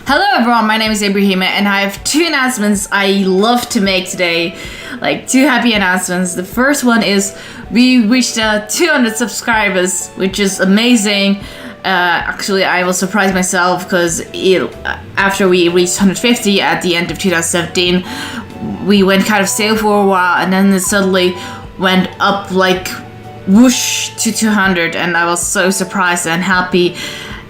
Hello everyone, my name is Ibrahima and I have two announcements I love to make today. Like two happy announcements. The first one is we reached 200 subscribers, which is amazing. Actually, I was surprised myself because after we reached 150 at the end of 2017, we went kind of stale for a while and then it suddenly went up like whoosh to 200 and I was so surprised and happy.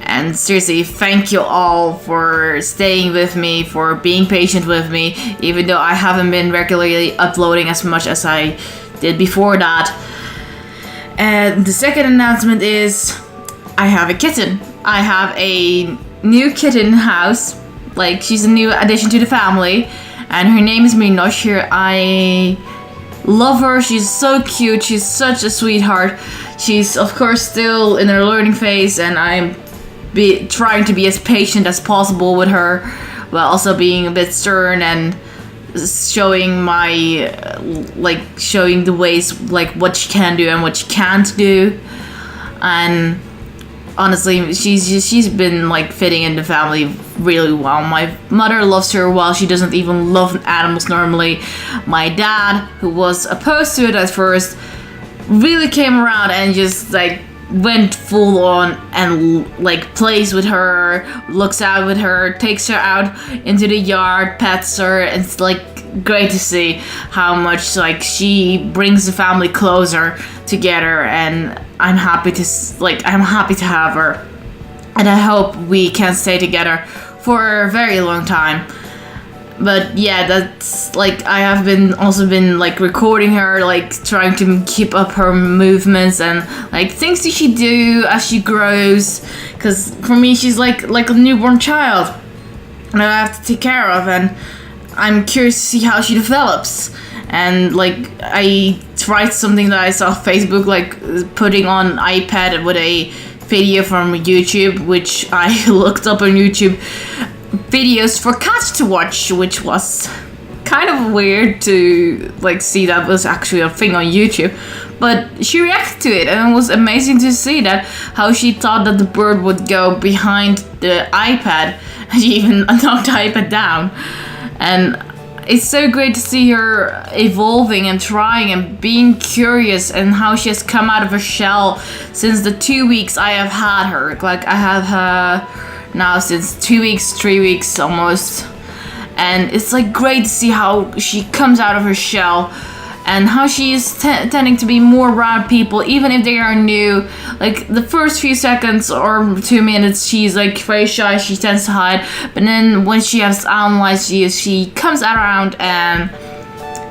And seriously, thank you all for staying with me, for being patient with me, even though I haven't been regularly uploading as much as I did before that. And the second announcement is I have a kitten. I have a new kitten in the house. Like, she's a new addition to the family. And her name is Minosh. I love her. She's so cute. She's such a sweetheart. She's, of course, still in her learning phase, and I'm trying to be as patient as possible with her, while also being a bit stern and showing showing the ways, like what she can do and what she can't do. And honestly, she's been like fitting in the family really well. My mother loves her while she doesn't even love animals normally. My dad, who was opposed to it at first, really came around and just like went full on and like plays with her, looks out with her, takes her out into the yard, pets her, and it's like great to see how much like she brings the family closer together. And I'm happy to have her, and I hope we can stay together for a very long time. But yeah, that's like I have been like recording her, like trying to keep up her movements and like things that she do as she grows. Because for me, she's like a newborn child, and I have to take care of, and I'm curious to see how she develops. And like I tried something that I saw on Facebook, like putting on iPad with a video from YouTube, which I looked up on YouTube. Videos for cats to watch, which was kind of weird to like see that was actually a thing on YouTube, but she reacted to it and it was amazing to see that how she thought that the bird would go behind the iPad, and she even knocked the iPad down. And it's so great to see her evolving and trying and being curious, and how she has come out of her shell since the 2 weeks I have had her. Like I have her now since 2 weeks, 3 weeks almost, and it's like great to see how she comes out of her shell and how she is tending to be more around people, even if they are new. Like the first few seconds or 2 minutes, she's like very shy, she tends to hide, but then when she has analyzed you, she comes around and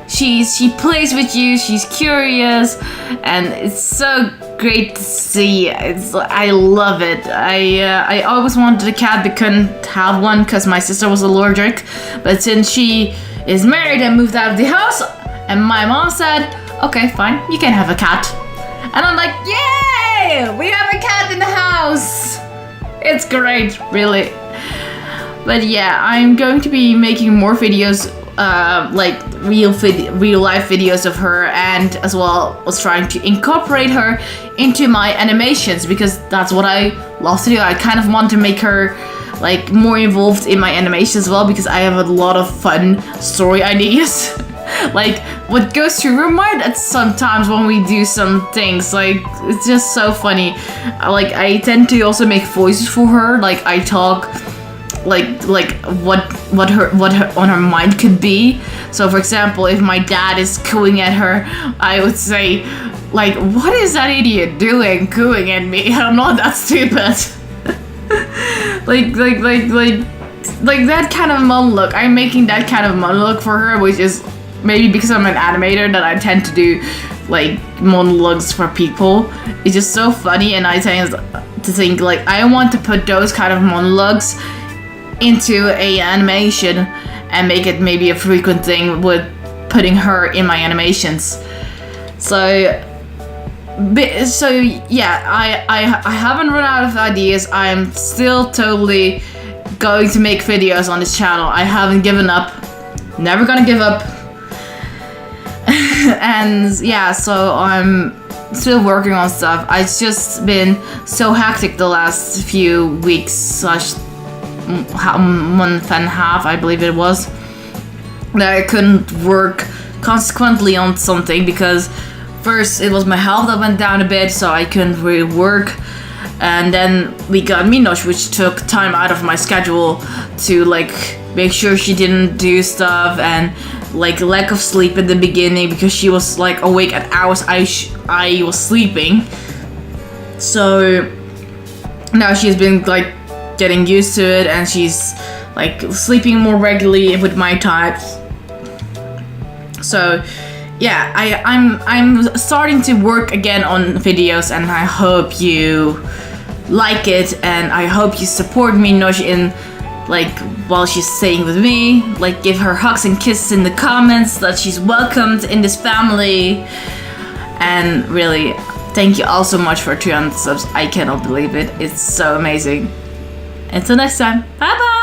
she plays with you, she's curious, and it's so great to see. I love it. I always wanted a cat but couldn't have one because my sister was allergic, but since she is married and moved out of the house, and my mom said, okay, fine, you can have a cat, and I'm like, yay, we have a cat in the house. It's great, really. But yeah, I'm going to be making more videos, like real life videos of her, and as well was trying to incorporate her into my animations, because that's what I love to do. I kind of want to make her like more involved in my animation as well, because I have a lot of fun story ideas. Like what goes through her mind at sometimes when we do some things, like it's just so funny. Like I tend to also make voices for her, like I talk like what her on her mind could be. So for example, if my dad is cooing at her, I would say like, what is that idiot doing cooing at me? I'm not that stupid. like that kind of monologue. I'm making that kind of monologue for her, which is maybe because I'm an animator that I tend to do like monologues for people. It's just so funny, and I tend to think like I want to put those kind of monologues into a animation and make it maybe a frequent thing with putting her in my animations. So yeah, I haven't run out of ideas. I'm still totally going to make videos on this channel. I haven't given up, never gonna give up. And yeah, so I'm still working on stuff. It's just been so hectic the last few weeks month and a half, I believe it was, that I couldn't work consequently on something because first it was my health that went down a bit, so I couldn't really work. And then we got Minosh, which took time out of my schedule to like make sure she didn't do stuff, and like lack of sleep in the beginning because she was like awake at hours I was sleeping. So now she's been like getting used to it, and she's like sleeping more regularly with my types. So yeah, I'm starting to work again on videos, and I hope you like it, and I hope you support Minosh in like while she's staying with me. Like give her hugs and kisses in the comments, that she's welcomed in this family. And really, thank you all so much for 300 subs. I cannot believe it. It's so amazing. Until next time, bye bye.